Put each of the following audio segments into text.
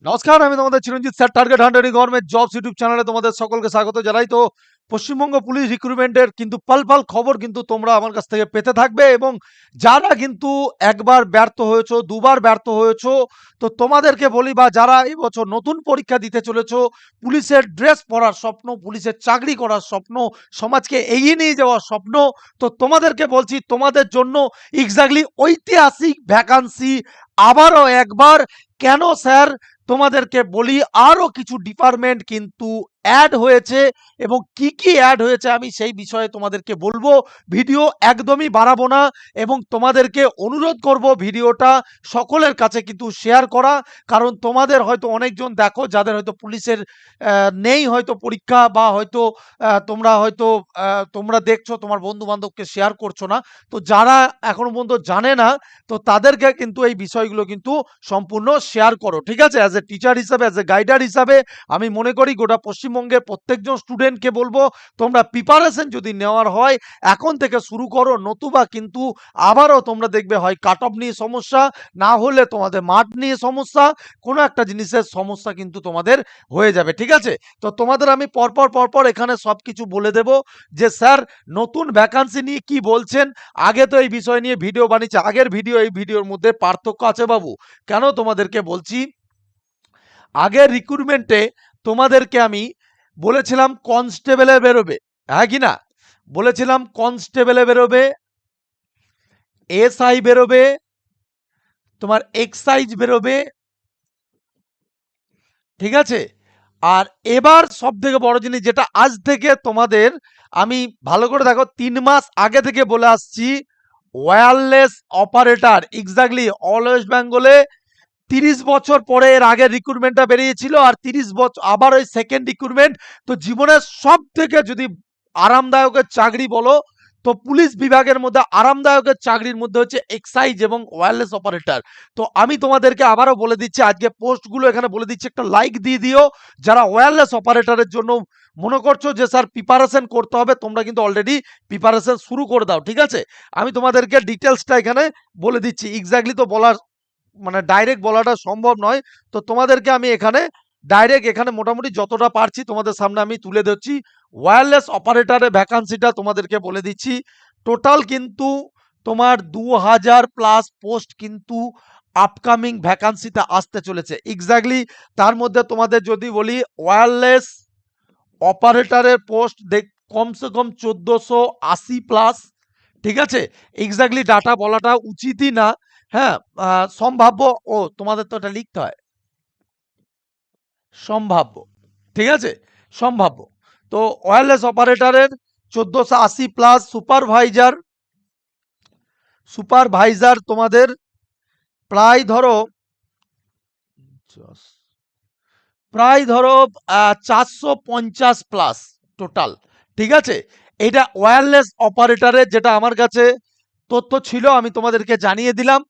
নমস্কার, আমি তোমাদের Chiranjit sir. Target hunting government jobs YouTube চ্যানেলে তোমাদের সকলকে স্বাগত জানাই। তো পশ্চিমবঙ্গ পুলিশ রিক্রুটমেন্টের কিন্তু পাল খবর কিন্তু তোমরা আমার কাছ থেকে পেতে থাকবে, এবং যারা কিন্তু একবার ব্যর্থ হয়েছো, দুবার ব্যর্থ হয়েছো, তো তোমাদেরকে বলি, বা যারা এই বছর নতুন পরীক্ষা দিতে চলেছো, পুলিশের ড্রেস পরার স্বপ্ন, পুলিশের চাকরি করার স্বপ্ন, সমাজকে এগিয়ে নিয়ে যাওয়ার স্বপ্ন, তো তোমাদেরকে বলছি তোমাদের জন্য এক্স্যাক্টলি ঐতিহাসিক ভ্যাকান্সি আবারও একবার। কেন স্যার? তোমাদেরকে বলি, আরো কিছু ডিপার্টমেন্ট কিন্তু অ্যাড হয়েছে, এবং কি কি অ্যাড হয়েছে আমি সেই বিষয়ে তোমাদেরকে বলবো। ভিডিও একদমই বাড়াবো না, এবং তোমাদেরকে অনুরোধ করব ভিডিওটা সকলের কাছে কিন্তু শেয়ার করা। কারণ তোমাদের হয়তো অনেকজন দেখো যাদের হয়তো পুলিশের নেই হয়তো পরীক্ষা, বা হয়তো তোমরা দেখছো, তোমার বন্ধু বান্ধবকে শেয়ার করছো না। তো যারা এখনো পর্যন্ত জানে না, তো তাদেরকে কিন্তু এই বিষয়গুলো কিন্তু সম্পূর্ণ শেয়ার করো, ঠিক আছে? অ্যাজ এ টিচার হিসাবে, অ্যাজ এ গাইডার হিসাবে আমি মনে করি গোটা পশ্চিমবঙ্গের প্রত্যেকজন স্টুডেন্টকে বলবো, তোমরা প্রিপারেশন যদি নেওয়ার হয় এখন থেকে শুরু করো, নতুবা কিন্তু আবারও তোমরা দেখবে হয় কাট অফ নিয়ে সমস্যা, না হলে তোমাদের মাঠ নিয়ে সমস্যা, কোনো একটা জিনিসের সমস্যা কিন্তু তোমাদের হয়ে যাবে, ঠিক আছে? তো তোমাদের আমি পরপর এখানে সব কিছু বলে দেব, যে স্যার নতুন ভ্যাকান্সি নিয়ে কি বলছেন। আগে তো এই বিষয় নিয়ে ভিডিও বানিয়েছে, আগের ভিডিও এই ভিডিওর মধ্যে পার্থক্য আছে বাবু। কেন তোমাদেরকে বলছি, আগের রিক্রুটমেন্টে তোমাদেরকে আমি বলেছিলাম কনস্টেবলে বেরোবে, হ্যাঁ কি না? বলেছিলাম কনস্টেবলে বেরোবে, এসআই বেরোবে, তোমার এক্সাইজ বেরোবে, ঠিক আছে? আর এবার সব থেকে বড় জিনিস যেটা আজ থেকে তোমাদের আমি ভালো করে দেখো, 3 মাস আগে থেকে বলে আসছি, wireless operator. Exactly all West বেঙ্গলে 30 বছর পরে এর আগের রিক্রুটমেন্টটা বেরিয়েছিল, আর 30 বছর আবার ওই সেকেন্ড রিক্রুটমেন্ট। তো জীবনের সব থেকে যদি আরামদায়কের চাকরি বলো, তো পুলিশ বিভাগের মধ্যে আরামদায়কের চাকরির মধ্যে হচ্ছে এক্সাইজ এবং ওয়্যারলেস অপারেটর। তো আমি তোমাদেরকে আবারও বলে দিচ্ছি, আজকে পোস্টগুলো এখানে বলে দিচ্ছি, একটা লাইক দিয়ে দিও যারা ওয়্যারলেস অপারেটরের জন্য মনে করছো যে স্যার প্রিপারেশন করতে হবে, তোমরা কিন্তু অলরেডি প্রিপারেশন শুরু করে দাও, ঠিক আছে? আমি তোমাদেরকে ডিটেলসটা এখানে বলে দিচ্ছি। এক্স্যাক্টলি তো বলার মানে ডাইরেক্ট বলাটা সম্ভব নয়, তো তোমাদেরকে আমি এখানে ডাইরেক্ট এখানে মোটামুটি যতটা পারছি তোমাদের সামনে আমি তুলে দিচ্ছি। ওয়্যারলেস অপারেটরের ভ্যাকান্সিটা তোমাদেরকে বলে দিচ্ছি। টোটাল কিন্তু তোমার 2000+ পোস্ট কিন্তু আপকামিং ভ্যাকান্সিতে আসতে চলেছে। এক্স্যাক্টলি তার মধ্যে তোমাদের যদি বলি, ওয়্যারলেস অপারেটরের পোস্ট কমসে কম 1480+, ঠিক আছে? এক্স্যাক্টলি ডাটা বলাটা উচিতই না। হ্যাঁ, সম্ভাব্য, ও তোমাদের তো এটা লিখতে হয়, সম্ভাব্য, ঠিক আছে? সম্ভাব্য। তো ওয়্যারলেস অপারেটরের 1480+, সুপারভাইজার তোমাদের প্রায় ধরো প্রায় ধরো 450+ টোটাল, ঠিক আছে? এটা ওয়্যারলেস অপারেটরের যেটা আমার কাছে তথ্য ছিল, আমি তোমাদেরকে জানিয়ে দিলাম।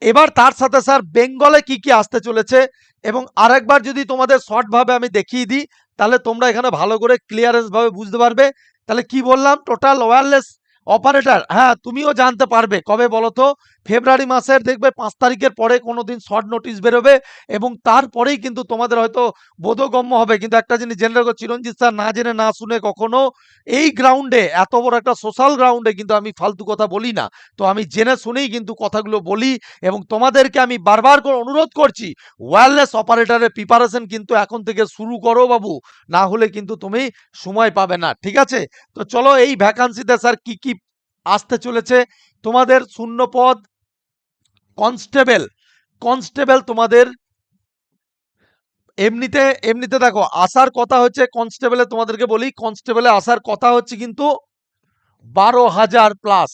এবার তার সাথে স্যার বেঙ্গলে কি কি আসতে চলেছে, এবং আরেকবার যদি তোমাদের শর্ট ভাবে আমি দেখিয়ে দিই, তাহলে তোমরা এখানে ভালো করে ক্লিয়ারেন্স ভাবে বুঝতে পারবে। তাহলে কি বললাম, টোটাল ওয়্যারলেস অপারেটর, হ্যাঁ তুমিও জানতে পারবে কবে বলো তো? ফেব্রুয়ারি মাসের দেখবে 5 তারিখের পরে কোনোদিন শর্ট নোটিশ বেরোবে, এবং তারপরেই কিন্তু তোমাদের হয়তো বোধগম্য হবে। কিন্তু একটা জিনিস জেনে রাখো, চিরঞ্জিত স্যার না জেনে না শুনে কখনো এই গ্রাউন্ডে, এত বড় একটা সোশ্যাল গ্রাউন্ডে কিন্তু আমি ফালতু কথা বলি না। তো আমি জেনে শুনেই কিন্তু কথাগুলো বলি, এবং তোমাদেরকে আমি বারবার করে অনুরোধ করছি, ওয়্যারলেস অপারেটরের প্রিপারেশন কিন্তু এখন থেকে শুরু করো বাবু, না হলে কিন্তু তুমি সময় পাবে না, ঠিক আছে? তো চলো এই ভ্যাকান্সিতে স্যার কি কি আসতে চলেছে। তোমাদের শূন্য পদ কনস্টেবল, কনস্টেবল তোমাদের এমনিতে এমনিতে দেখো আসার কথা হচ্ছে কনস্টেবলে, তোমাদেরকে বলি কনস্টেবলে আসার কথা হচ্ছে কিন্তু 12,000+,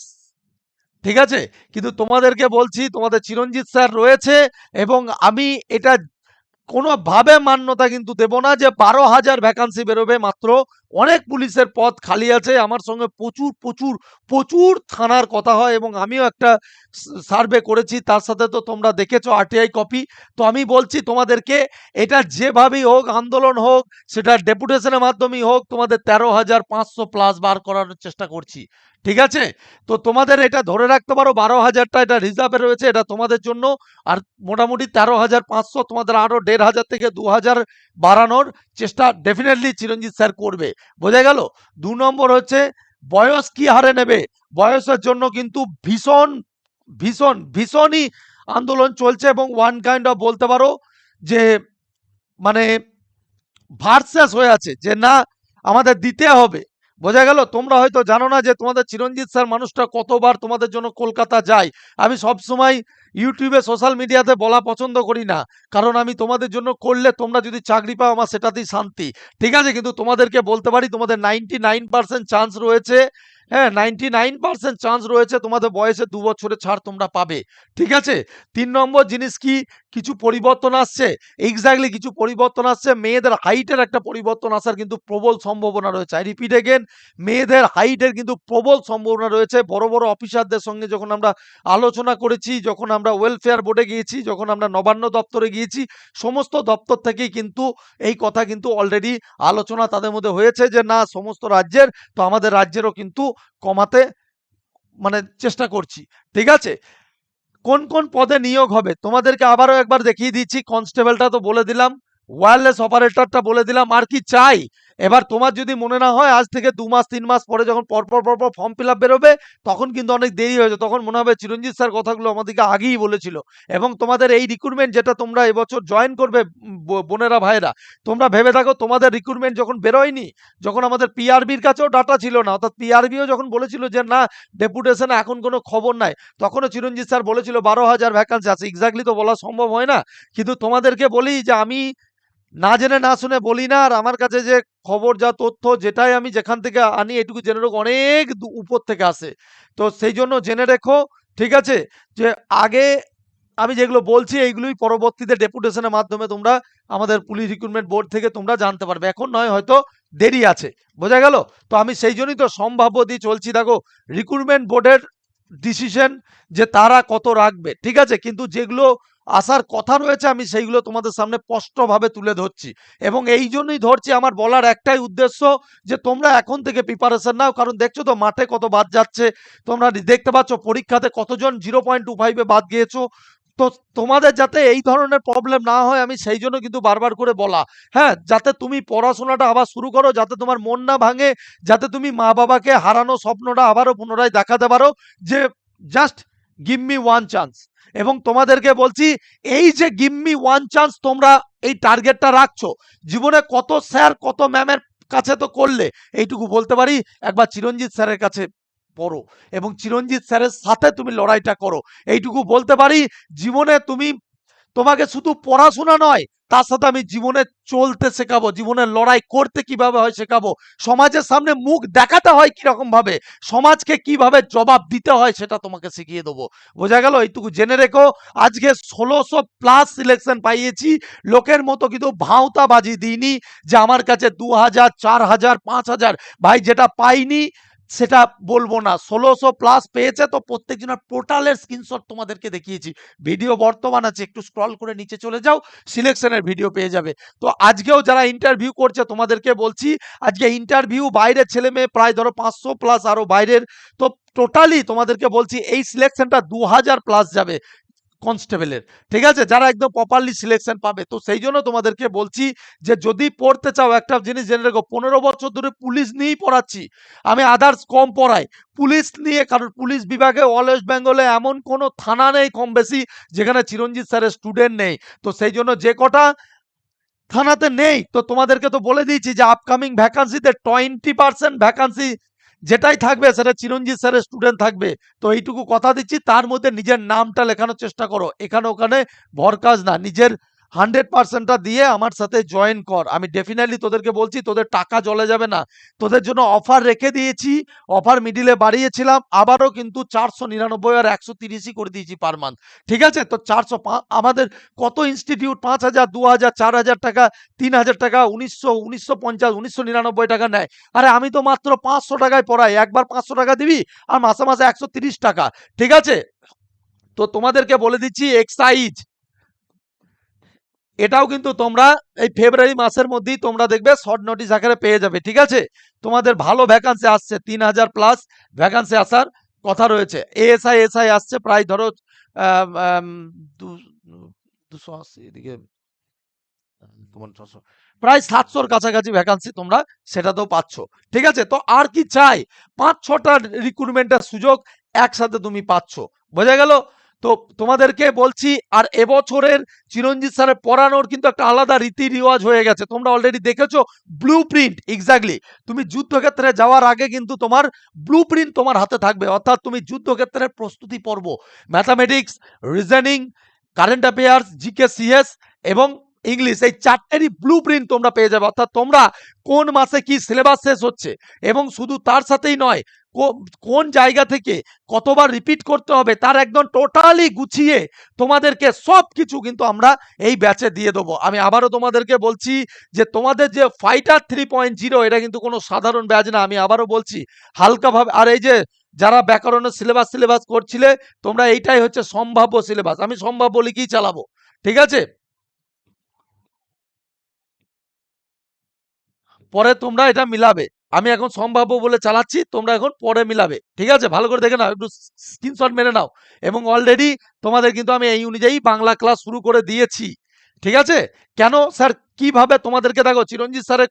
ঠিক আছে? কিন্তু তোমাদেরকে বলছি, তোমাদের চিরঞ্জিত স্যার রয়েছে, এবং আমি এটা কোনোভাবে মান্যতা কিন্তু দেব না যে 12,000 ভ্যাকান্সি বেরোবে মাত্র অনেক পুলিশের পদ খালি আছে। আমার সঙ্গে প্রচুর প্রচুর প্রচুর থানার কথা হয় এবং আমিও একটা সার্ভে করেছি, তার সাথে তো তোমরা দেখেছো আরটিআই কপি। তো আমি বলছি তোমাদেরকে, এটা যেভাবেই হোক, আন্দোলন হোক, সেটা ডেপুটেশনের মাধ্যমেই হোক, তোমাদের 13,500 প্লাস বার করানোর চেষ্টা করছি। ঠিক আছে? তো তোমাদের এটা ধরে রাখতে পারো, 12,000টা এটা রিজার্ভে রয়েছে, এটা তোমাদের জন্য। আর মোটামুটি 13,500, তোমাদের আরো 1,500 থেকে 2,000 বাড়ানোর চেষ্টা ডেফিনেটলি চিরঞ্জিত স্যার করবে। বোঝা গেল? 2 নম্বর হচ্ছে, বয়স কি হারে নেবে? বয়সের জন্য কিন্তু ভীষণ ভীষণ ভীষণই আন্দোলন চলছে এবং ওয়ান কাইন্ড অফ বলতে পারো যে মানে ভার্সাস হয়ে আছে যে না, আমাদের দিতে হবে। বোঝা গেল? তোমরা হয়তো জানো না যে তোমাদের চিরঞ্জিত স্যার মানুষটা কতবার তোমাদের জন্য কলকাতা যায়। আমি সব সময় ইউটিউবে, সোশ্যাল মিডিয়াতে বলা পছন্দ করি না, কারণ আমি তোমাদের জন্য করলে তোমরা যদি চাকরি পাও আমার সেটাতেই শান্তি। ঠিক আছে? কিন্তু তোমাদেরকে বলতে পারি, তোমাদের 99% চান্স রয়েছে। হ্যাঁ, 99% চান্স রয়েছে তোমাদের বয়সে 2 বছরের ছাড় তোমরা পাবে। ঠিক আছে? 3 নম্বর জিনিস কি, কিছু পরিবর্তন আসছে। এক্স্যাক্টলি কিছু পরিবর্তন আসছে। মেয়েদের হাইটের একটা পরিবর্তন আসার কিন্তু প্রবল সম্ভাবনা রয়েছে। আই রিপিট এগেন, মেয়েদের হাইটের কিন্তু প্রবল সম্ভাবনা রয়েছে। বড় বড় অফিসারদের সঙ্গে যখন আমরা আলোচনা করেছি, যখন আমরা ওয়েলফেয়ার বোর্ডে গিয়েছি, যখন আমরা নবান্ন দপ্তরে গিয়েছি, সমস্ত দপ্তর থেকেই কিন্তু এই কথা কিন্তু অলরেডি আলোচনা তাদের মধ্যে হয়েছে যে না, সমস্ত রাজ্যের, তো আমাদের রাজ্যেরও কিন্তু কমাতে চেষ্টা করছি। ঠিক আছে? কোন কোন পদে নিয়োগ হবে তোমাদেরকে আবারও একবার দেখিয়ে দিচ্ছি। কনস্টেবলটা তো বলে দিলাম, ওয়্যারলেস অপারেটরটা বলে দিলাম। আর কি চাই? এবার তোমার যদি মনে না হয়, আজ থেকে 2 মাস 3 মাস পরে যখন পরপর পরপর ফর্ম ফিল আপ বেরোবে, তখন কিন্তু অনেক দেরি হয়েছে। তখন মনে হবে চিরঞ্জিত স্যার কথাগুলো আমাদেরকে আগেই বলেছিল। এবং তোমাদের এই রিক্রুটমেন্ট যেটা তোমরা এবছর জয়েন করবে, বোনেরা ভাইরা, তোমরা ভেবে থাকো তোমাদের রিক্রুটমেন্ট যখন বেরোয়নি, যখন আমাদের পিআরবির কাছেও ডাটা ছিল না, অর্থাৎ পিআরবিও যখন বলেছিল যে না, ডেপুটেশনে এখন কোনো খবর নাই, তখনও চিরঞ্জিত স্যার বলেছিল 12,000 ভ্যাকান্সি আছে। এক্স্যাক্টলি তো বলা সম্ভব হয় না, কিন্তু তোমাদেরকে বলি যে আমি না জেনে না শুনে বলি না। আর আমার কাছে যে খবর, যা তথ্য, যেটাই আমি যেখান থেকে আনি, এটুকু জেনে রেখো অনেক উপর থেকে আসে। তো সেই জন্য জেনে রেখো, ঠিক আছে, যে আগে আমি যেগুলো বলছি এইগুলোই পরবর্তীতে ডেপুটেশনের মাধ্যমে তোমরা আমাদের পুলিশ রিক্রুটমেন্ট বোর্ড থেকে তোমরা জানতে পারবে। এখন নয়, হয়তো দেরি আছে। বোঝা গেল? তো আমি সেই জন্যই তো সম্ভাব্য দিয়ে চলছি। দেখো, রিক্রুটমেন্ট বোর্ডের ডিসিশন যে তারা কত রাখবে, ঠিক আছে, কিন্তু যেগুলো আসার কথা রয়েছে আমি সেইগুলো তোমাদের সামনে স্পষ্টভাবে তুলে ধরছি। এবং এই জন্যই ধরছি, আমার বলার একটাই উদ্দেশ্য, যে তোমরা এখন থেকে প্রিপারেশন নাও। কারণ দেখছো তো মাঠে কত বাদ যাচ্ছে, তোমরা দেখতে পাচ্ছ পরীক্ষাতে কতজন 0.25-এ বাদ গিয়েছো। তো তোমাদের যাতে এই ধরনের প্রবলেম না হয়, আমি সেই জন্য কিন্তু বারবার করে বলা। হ্যাঁ, যাতে তুমি পড়াশোনাটা আবার শুরু করো, যাতে তোমার মন না ভাঙে, যাতে তুমি মা বাবাকে হারানো স্বপ্নটা আবারও পুনরায় দেখাতে পারো, যে just give me one chance. এবং তোমাদেরকে বলছি, এই যে গিভ মি ওয়ান চান্স তোমরা এই টার্গেটটা রাখছো, জীবনে কত স্যার কত ম্যামের কাছে তো করলে, এইটুকু বলতে পারি, একবার চিরঞ্জিত স্যারের কাছে পড়ো এবং চিরঞ্জিত স্যারের সাথে তুমি লড়াইটা করো। এইটুকু বলতে পারি, জীবনে তুমি, তোমাকে শুধু পড়াশোনা নয়, তার সাথে আমি জীবনে চলতে শেখাবো, জীবনের লড়াই করতে কিভাবে হয় শেখাবো, সমাজের সামনে মুখ দেখাতে হয় কিরকম ভাবে, সমাজকে কিভাবে জবাব দিতে হয় সেটা তোমাকে শিখিয়ে দেবো। বোঝা গেল? এইটুকু জেনে রেখো। আজকে 1600 প্লাস সিলেকশন পাইয়েছি, লোকের মতো কিন্তু ভাওতা বাজি দিইনি যে আমার কাছে 2,000 4,000 5,000। ভাই, যেটা পাইনি সেটা বলবো না। 1600 প্লাস পেয়েছে, তো প্রত্যেকজনের পোর্টালের স্ক্রিনশট তোমাদেরকে দেখিয়েছি। ভিডিও বর্তমান আছে, একটু স্ক্রল করে নিচে চলে যাও, সিলেকশনের ভিডিও পেয়ে যাবে। তো আজকেও যারা ইন্টারভিউ করছে তোমাদেরকে বলছি, আজকে ইন্টারভিউ বাইরের ছেলে মেয়ে প্রায় ধরো 500 প্লাস, আরো বাইরের। তো টোটালি তোমাদেরকে বলছি এই সিলেকশনটা 2,000 প্লাস যাবে কনস্টেবলের। ঠিক আছে? যারা একদম প্রপারলি সিলেকশন পাবে। তো সেই জন্য তোমাদেরকে বলছি যে যদি পড়তে চাও, একটা জিনিস জেনে রেখো, 15 বছর ধরে পুলিশ নিয়েই পড়াচ্ছি আমি, আদার্স কম পড়াই, পুলিশ নিয়ে। কারণ পুলিশ বিভাগে অল ওয়েস্ট বেঙ্গলে এমন কোনো থানা নেই কম বেশি যেখানে চিরঞ্জিত স্যারের স্টুডেন্ট নেই। তো সেই জন্য যে কটা থানাতে নেই, তো তোমাদেরকে তো বলে দিয়েছি যে আপকামিং ভ্যাকান্সিতে 20% ভ্যাকান্সি যেটাই থাকবে সেটা চিরঞ্জিত স্যারের স্টুডেন্ট থাকবে। তো এইটুকু কথা দিচ্ছি, তার মধ্যে নিজের নামটা লেখানোর চেষ্টা করো, এখানে ওখানে ভরকাজ না, নিজের 100%টা দিয়ে আমার সাথে জয়েন কর। আমি ডেফিনেটলি তোদেরকে বলছি, তোদের টাকা জলে যাবে না। তোদের জন্য অফার রেখে দিয়েছি, অফার মিডিলে বাড়িয়েছিলাম, আবারও কিন্তু 499 আর 130ই করে দিয়েছি পার মান্থ। ঠিক আছে, তো 400 আমাদের কত ইনস্টিটিউট 5,000, 2,000, 4,000 টাকা, 3,000 টাকা, 1900, 1950, 1999 টাকা নেয়। আরে আমি তো মাত্র 500 টাকায় পড়াই। একবার 500 টাকা দিবি আর মাসে মাসে 130 টাকা। ঠিক আছে, তো তোমাদেরকে বলে দিচ্ছি এক্সাইজ, এটাও কিন্তু তোমরা এই ফেব্রুয়ারি মাসের মধ্যেই তোমরা দেখবে শর্ট নোটিশ আকারে পেয়ে যাবে। ঠিক আছে, তোমাদের ভালো ভ্যাকান্সি আসছে, 3,000 প্লাস ভ্যাকান্সি আসার কথা রয়েছে। এএসআই এসআই আসছে প্রায় ধরো 280, এদিকে তোমার 600, প্রায় 700-র কাছাকাছি ভ্যাকান্সি তোমরা সেটাতেও পাচ্ছ। ঠিক আছে, তো আর কি চাই, 5-6টা রিক্রুটমেন্টের সুযোগ একসাথে তুমি পাচ্ছ। বোঝা গেল? তো তোমাদেরকে বলছি, আর এবছরের চিরঞ্জিত স্যারের পড়ানোর কিন্তু একটা আলাদা রীতি রিওয়াজ হয়ে গেছে। তোমরা অলরেডি দেখেছো ব্লু প্রিন্ট। এক্স্যাক্টলি, তুমি যুদ্ধক্ষেত্রে যাওয়ার আগে কিন্তু তোমার ব্লু প্রিন্ট তোমার হাতে থাকবে, অর্থাৎ তুমি যুদ্ধক্ষেত্রের প্রস্তুতি পর্ব, mathematics, reasoning, current affairs, GK, CS এবং ইংলিশ, এই 4টেরই ব্লু প্রিন্ট তোমরা পেয়ে যাবে। অর্থাৎ তোমরা কোন মাসে কি সিলেবাস শেষ হচ্ছে, এবং শুধু তার সাথেই নয়, কোন জায়গা থেকে কতবার রিপিট করতে হবে তার একদম টোটালি গুছিয়ে তোমাদেরকে সব কিছু কিন্তু আমরা এই ব্যাচে দিয়ে দেবো। আমি আবারও তোমাদেরকে বলছি যে তোমাদের যে ফাইটার 3.0, এটা কিন্তু কোনো সাধারণ ব্যাচ না। আমি আবারও বলছি হালকাভাবে, আর এই যে যারা ব্যাকরণের সিলেবাস করছিলে, তোমরা এইটাই হচ্ছে সম্ভাব্য সিলেবাস। আমি সম্ভাব্য লিখেই চালাবো। ঠিক আছে, পরে তোমরা এটা মিলাবে। আমি এখন সম্ভাব্য বলে চালাচ্ছি, তোমরা এখন পরে মিলাবে। ঠিক আছে, ভালো করে দেখে নাও, একটু স্ক্রিনশট মেরে নাও। এবং অলরেডি তোমাদের কিন্তু আমি এই অনুযায়ী বাংলা ক্লাস শুরু করে দিয়েছি। ঠিক আছে, কেন স্যার, কিভাবে তোমাদেরকে দেখো, চিরঞ্জিত স্যারের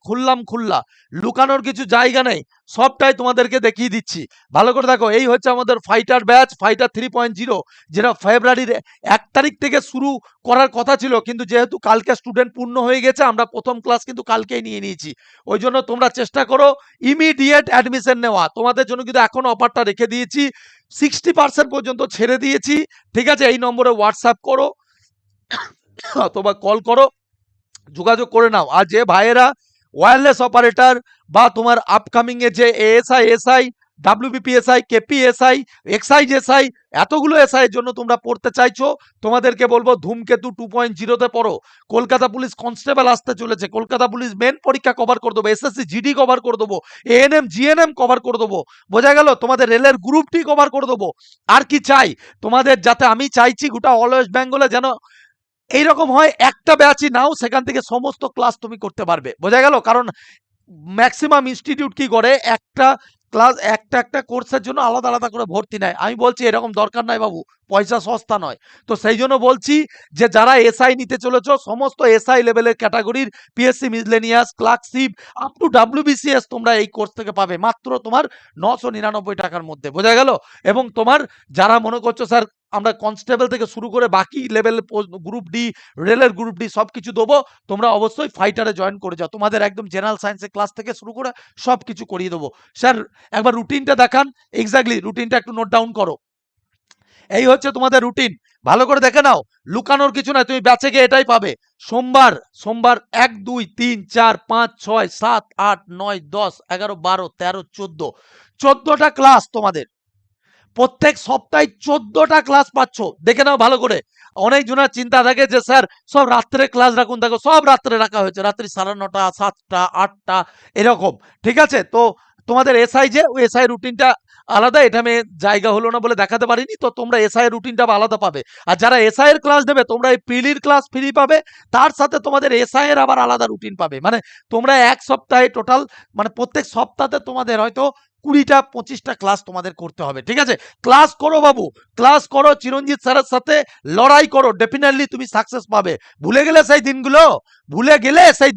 খুল্লা, লুকানোর কিছু জায়গা নেই, সবটাই তোমাদেরকে দেখিয়ে দিচ্ছি। ভালো করে দেখো, এই হচ্ছে আমাদের ফাইটার ব্যাচ, ফাইটার 3.0, যেটা ফেব্রুয়ারির 1 তারিখ থেকে শুরু করার কথা ছিল, কিন্তু যেহেতু কালকে স্টুডেন্ট পূর্ণ হয়ে গেছে, আমরা প্রথম ক্লাস কিন্তু কালকেই নিয়ে নিয়েছি। ওই জন্য তোমরা চেষ্টা করো ইমিডিয়েট অ্যাডমিশন নেওয়া। তোমাদের জন্য কিন্তু এখন অফারটা রেখে দিয়েছি, 60% পর্যন্ত ছেড়ে দিয়েছি। ঠিক আছে, এই নম্বরে হোয়াটসঅ্যাপ করো অথবা কল করো, যোগাযোগ করে নাও। আর যে ভাইয়েরা ওয়্যারলেস অপারেটর বা তোমার আপকামিং এ যে ASI SI, WBPSI, KPSI, excise SI, এতগুলো এসআই এর জন্য তোমরা পড়তে চাইছো, তোমাদেরকে বলবো ধূমকেতু 2.0-তে পড়ো। কলকাতা পুলিশ কনস্টেবল আসতে চলেছে, কলকাতা পুলিশ মেন পরীক্ষা কভার করে দেবো, এসএসসি জিডি কভার করে দেবো, এএনএম জিএনএম কভার করে দেবো। বোঝা গেল? তোমাদের রেলের গ্রুপ ডি কভার করে দেবো। আর কি চাই তোমাদের? যাতে আমি চাইছি গোটা অল ওয়েস্ট বেঙ্গলে যেন এইরকম হয়, একটা ব্যাচই নাও, সেখান থেকে সমস্ত ক্লাস তুমি করতে পারবে। বোঝা গেল? কারণ ম্যাক্সিমাম ইনস্টিটিউট কি করে, একটা ক্লাস একটা কোর্সের জন্য আলাদা আলাদা করে ভর্তি নেয়। আমি বলছি এরকম দরকার নাই বাবু, পয়সা সস্তা নয়। তো সেই জন্য বলছি যে যারা এসআই নিতে চলেছ, সমস্ত এসআই লেভেলের ক্যাটাগরির PSC miscellaneous, clerkship up to WBCS তোমরা এই কোর্স থেকে পাবে মাত্র তোমার 999 টাকার মধ্যে। বোঝা গেল? এবং তোমার যারা মনে করছো স্যার আমরা কনস্টেবল থেকে শুরু করে বাকি লেভেল, গ্রুপ ডি, রেলের গ্রুপ ডি সবকিছু দেবো, তোমরা অবশ্যই ফাইটারে জয়েন করে যাও। তোমাদের একদম জেনারেল সায়েন্সের ক্লাস থেকে শুরু করে সবকিছু করিয়ে দেবো। স্যার একবার রুটিনটা দেখান। এক্স্যাক্টলি, রুটিনটা একটু নোট ডাউন করো। এই হচ্ছে তোমাদের রুটিন, ভালো করে দেখে নাও, লুকানোর কিছু নাই, তুমি ব্যাচে গিয়ে এটাই পাবে। সোমবার 1 2 3 4 5 6 7 8 9 10 11 12 13 14, 14টা ক্লাস তোমাদের। প্রত্যেক সপ্তাহে 14টা ক্লাস পাচ্ছ, দেখে নাও ভালো করে। অনেক জনের চিন্তা থাকে যে স্যার সব রাত্রে ক্লাস রাখুন, দেখো সব রাত্রে রাখা হয়েছে, রাত্রি 9:30, 7টা, 8টা এরকম। ঠিক আছে, তো তোমাদের এসআই যে ওই এসআই রুটিনটা আলাদা, এটা আমি জায়গা হলো না বলে দেখাতে পারিনি, তো তোমরা এসআই রুটিনটা আলাদা পাবে। আর যারা এসআই এর ক্লাস দেবে, তোমরা এই প্রিলির ক্লাস ফ্রি পাবে, তার সাথে তোমাদের এসআই এর আবার আলাদা রুটিন পাবে। মানে তোমরা এক সপ্তাহে টোটাল, মানে প্রত্যেক সপ্তাহে তোমাদের হয়তো 20টা 25টা ক্লাস তোমাদের করতে হবে। ঠিক আছে, ক্লাস করো বাবু, ক্লাস করো, চিরঞ্জিত স্যারের সাথে লড়াই করো, ডেফিনেটলি তুমি সাকসেস পাবে। ভুলে গেলে সেই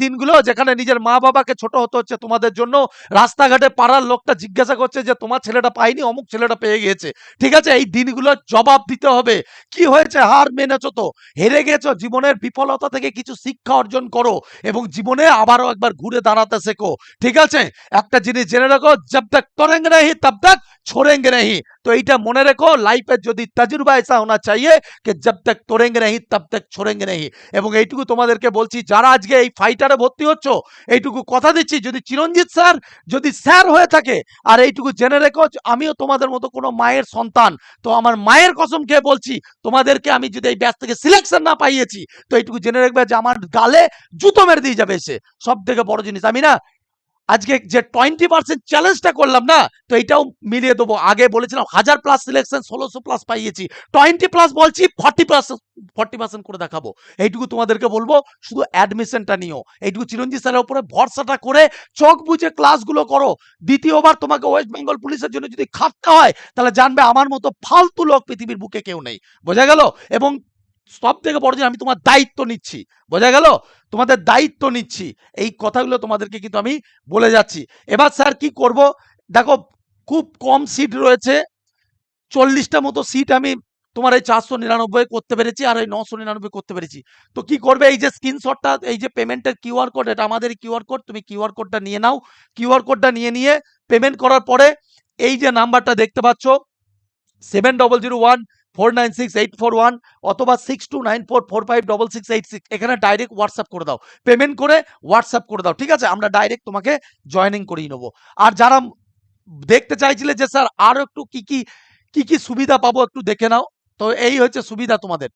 দিনগুলো, যেখানে নিজের মা বাবাকে ছোট হতে হচ্ছে তোমাদের জন্য, রাস্তাঘাটে পাড়ার লোকটা জিজ্ঞাসা করছে যে তোমার ছেলেটা পাইনি, অমুক ছেলেটা পেয়ে গিয়েছে। ঠিক আছে, এই দিনগুলো জবাব দিতে হবে। কি হয়েছে, হার মেনেছো তো, হেরে গেছো, জীবনের বিফলতা থেকে কিছু শিক্ষা অর্জন করো এবং জীবনে আবারও একবার ঘুরে দাঁড়াতে শেখো। ঠিক আছে, একটা জিনিস জেনে রাখো, জব তক तोड़ेंगे नहीं तब तक छोड़ेंगे नहीं। तो এইটা মনে রেখো, লাইফে যদি তজরবা ऐसा होना चाहिए कि जब तक तोड़ेंगे नहीं तब तक छोड़ेंगे नहीं। এবং এইটুকু তোমাদেরকে বলছি যারা আজকে এই ফাইটারে ভর্তি হচ্ছ, এইটুকু কথা দিচ্ছি যদি চিরঞ্জিত স্যার যদি স্যার হয়ে থাকে, আর এইটুকু জেনে রেখো আমিও তোমাদের মতো কোনো মায়ের সন্তান, তো আমার মায়ের কসম খেয়ে বলছি তোমাদেরকে আমি যদি এই ব্যাচ থেকে সিলেকশন না পাইয়েছি, তো এইটুকু জেনে রাখবে যে আমার গালে জুতো মেরে দিয়ে যাবে এসে। সব থেকে বড় জিনিস আমি না আজকে যে 20% চ্যালেঞ্জটা করলাম না, তো এটাও মিলিয়ে দেবো। আগে বলেছিলাম 1000+ সিলেকশন 1600+ পাইয়েছি, 20+ বলছি 40% করে দেখাবো। এইটুকু তোমাদেরকে বলবো, শুধু অ্যাডমিশনটা নিও, এইটুকু চিরঞ্জিত স্যারের উপরে ভরসাটা করে চোখ বুঝে ক্লাসগুলো করো। দ্বিতীয়বার তোমাকে ওয়েস্ট বেঙ্গল পুলিশের জন্য যদি খাটতে হয়, তাহলে জানবে আমার মতো ফালতু লোক পৃথিবীর বুকে কেউ নেই। বোঝা গেল? এবং সব থেকে বড় জিনিস, আমি তোমার দায়িত্ব নিচ্ছি। বোঝা গেল? তোমাদের দায়িত্ব নিচ্ছি। এই কথাগুলো তোমাদেরকে কিন্তু আমি বলে যাচ্ছি। এবার স্যার কি করব? দেখো খুব কম সিট রয়েছে, 40টা মতো সিট আমি তোমার এই 499 করতে পেরেছি, আর এই 999 করতে পেরেছি। তো কি করবে, এই যে স্ক্রিনশটটা, এই যে পেমেন্টের কিউআর কোড, এটা আমাদের কিউআর কোড, তুমি কিউআর কোডটা নিয়ে নাও। কিউআর কোডটা নিয়ে পেমেন্ট করার পরে এই যে নাম্বারটা দেখতে পাচ্ছ 7001496841 অথবা 6294456686, এখানে ডাইরেক্ট হোয়াটসঅ্যাপ করে দাও। পেমেন্ট করে হোয়াটসঅ্যাপ করে দাও, ঠিক আছে? আমরা ডাইরেক্ট তোমাকে জয়েনিং করিয়ে নেবো। আর যারা দেখতে চাইছিলে যে স্যার আরো একটু কি সুবিধা পাবো একটু দেখে নাও, তো এই হচ্ছে সুবিধা তোমাদের।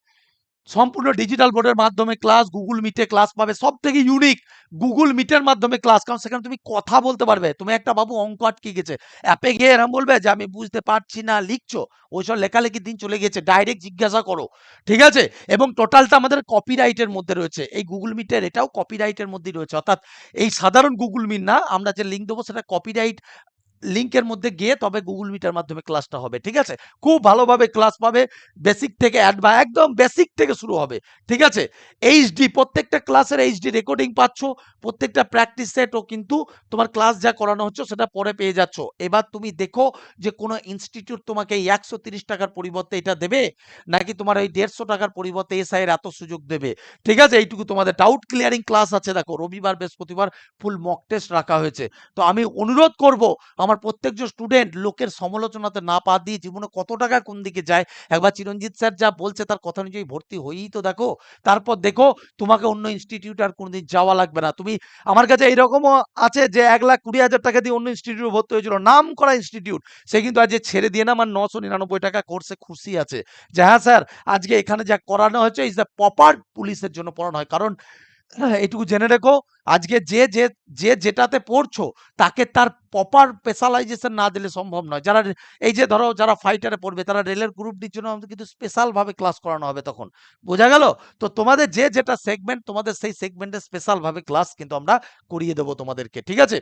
সম্পূর্ণ ডিজিটাল বোর্ডের মাধ্যমে ক্লাস, গুগল মিটে ক্লাস পাবে। সব থেকে ইউনিক গুগল মিটের মাধ্যমে ক্লাস, কারণ সেখানে তুমি কথা বলতে পারবে। তুমি একটা বাবু অঙ্ক আটকে গেছে, অ্যাপে গিয়ে এরম বলবে যে আমি বুঝতে পারছি না, লিখছো, ওইসব লেখালেখির দিন চলে গেছে, ডাইরেক্ট জিজ্ঞাসা করো, ঠিক আছে? এবং টোটালটা আমাদের কপিরাইটের মধ্যে রয়েছে, এই গুগল মিটের এটাও কপিরাইটের মধ্যেই রয়েছে, অর্থাৎ এই সাধারণ গুগল মিট না, আমরা যে লিঙ্ক দেবো সেটা কপিরাইট লিংকের মধ্যে গিয়ে তবে গুগল মিটার মাধ্যমে ক্লাসটা হবে, ঠিক আছে? খুব ভালোভাবে ক্লাস পাবে, বেসিক থেকে একদম বেসিক থেকে শুরু হবে, ঠিক আছে? এইচডি প্রত্যেকটা ক্লাসের এইচডি রেকর্ডিং পাচ্ছ, প্রত্যেকটা প্র্যাকটিস সেটও কিন্তু তোমার ক্লাস যা করানো হচ্ছে সেটা পরে পেয়ে যাচ্ছ। এবার তুমি দেখো যে কোনো ইনস্টিটিউট তোমাকে এই 130 টাকার পরিবর্তে এটা দেবে, নাকি তোমার ওই 150 টাকার পরিবর্তে এসআই এর এত সুযোগ দেবে, ঠিক আছে? এইটুকু তোমাদের ডাউট ক্লিয়ারিং ক্লাস আছে। দেখো রবিবার বৃহস্পতিবার ফুল মক টেস্ট রাখা হয়েছে। তো আমি অনুরোধ করব আমার প্রত্যেকজন স্টুডেন্ট লোকের সমালোচনাতে না পা দিয়ে জীবনে কত টাকা কোন দিকে যায়, একবার চিরঞ্জিত স্যার যা বলছে তার কথা অনুযায়ী ভর্তি হয়েই তো দেখো, তারপর দেখো তোমাকে অন্য ইনস্টিটিউট আর কোনোদিন যাওয়া লাগবে না। তুমি আমার কাছে এইরকমও আছে যে 1,20,000 টাকা দিয়ে অন্য ইনস্টিটিউটে ভর্তি হয়েছিল, নাম করা ইনস্টিটিউট, সে কিন্তু আজ ছেড়ে দিয়ে না আমার 999 টাকা কোর্সে খুশি আছে যে হ্যাঁ স্যার আজকে এখানে যা করানো হয়েছে ইজ দ্য প্রপার পুলিশের জন্য পড়ানো হয়। কারণ এটুকু জেনে রেখো, আজকে যে যেটাতে পড়ছো তাকে তার প্রপার স্পেশালাইজেশন না দিলে সম্ভব নয়। যারা এই যে ধরো যারা ফাইটারে পড়বে তারা রেলের গ্রুপ ডির জন্য আমাদের কিন্তু স্পেশাল ভাবে ক্লাস করানো হবে তখন। বোঝা গেল? তো তোমাদের যে যেটা সেগমেন্ট, তোমাদের সেই সেগমেন্টে স্পেশাল ভাবে ক্লাস কিন্তু আমরা করিয়ে দেবো তোমাদেরকে, ঠিক আছে?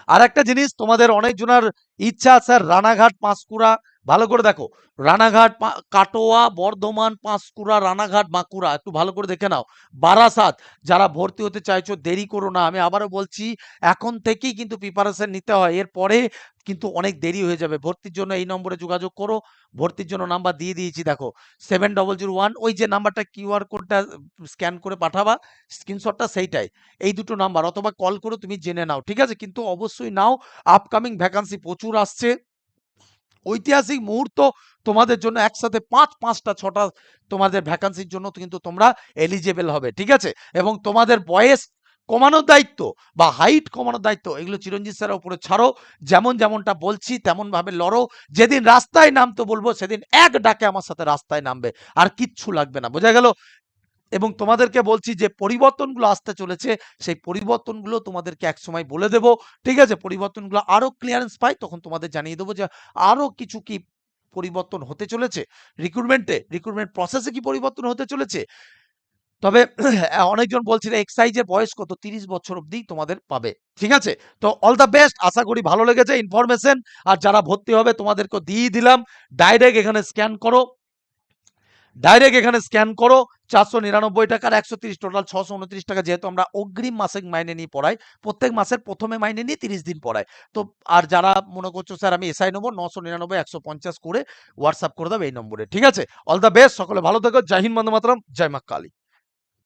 আর একটা জিনিস, তোমাদের অনেক জনের ইচ্ছা স্যার রানাঘাট পাঁশকুড়া, ভালো করে দেখো, রানাঘাট কাটোয়া বর্ধমান পাঁশকুড়া রানাঘাট বাঁকুড়া, একটু ভালো করে দেখে নাও। বারাসাত, যারা ভর্তি হতে চাইছো দেরি করো না, আমি আবারও বলছি এখন থেকেই কিন্তু প্রিপারেশন নিতে হয়, এরপরে কিন্তু অনেক দেরি হয়ে যাবে। ভর্তির জন্য এই নম্বরে যোগাযোগ করো, ভর্তির জন্য নাম্বার দিয়ে দিয়েছি দেখো 7001, ওই যে নাম্বারটা কিউআর কোডটা স্ক্যান করে পাঠাবা স্ক্রিনশটটা, সেইটাই এই দুটো নাম্বার, অথবা কল করে তুমি জেনে নাও, ঠিক আছে? কিন্তু অবশ্যই নাও, আপকামিং ভ্যাকান্সি প্রচুর আসছে, ঐতিহাসিক মুহূর্ত তোমাদের জন্য, একসাথে 5টা 6টা তোমাদের ভ্যাকান্সির জন্য কিন্তু তোমরা এলিজেবল হবে, ঠিক আছে? এবং তোমাদের বয়স কমানোর দায়িত্ব বা হাইট কমানোর দায়িত্ব এগুলো চিরঞ্জিত স্যারের উপরে ছাড়ো। যেমনটা বলছি তেমন ভাবে লড়ো, যেদিন রাস্তায় নামতে বলবো সেদিন এক ডাকে আমার সাথে রাস্তায় নামবে, আর কিচ্ছু লাগবে না। বোঝা গেল? এবং তোমাদেরকে বলছি যে পরিবর্তনগুলো আসতে চলেছে, সেই পরিবর্তনগুলো তোমাদেরকে একসময় বলে দেব, ঠিক আছে? পরিবর্তনগুলো আরো ক্লিয়ারেন্স পাই তখন তোমাদের জানিয়ে দেবো যে আরো কিছু কি পরিবর্তন হতে চলেছে রিক্রুটমেন্ট প্রসেসে কি পরিবর্তন হতে চলেছে। তবে অনেকজন বলছিল এক্সাইজের বয়স কত, 30 বছর অবধি তোমাদের পাবে, ঠিক আছে? তো অল দ্য বেস্ট, আশা করি ভালো লেগেছে ইনফরমেশন। আর যারা ভর্তি হবে তোমাদেরকে দিয়ে দিলাম, ডাইরেক্ট এখানে স্ক্যান করো 499 টাকার 130, টোটাল 629 টাকা, যেহেতু আমরা অগ্রিম মাসিক মাইনে নিয়ে পড়াই, প্রত্যেক মাসের প্রথমে মাইনে নিয়ে 30 দিন পড়াই। তো আর যারা মনে করছো স্যার আমি এসআই নেবো, 999 150 করে হোয়াটসঅ্যাপ করে দাও এই নম্বরে, ঠিক আছে? অল দ্য বেস্ট, সকলে ভালো থেকো, জয় হিন্দ, বন্দে মাতরম, জয় মা কালী।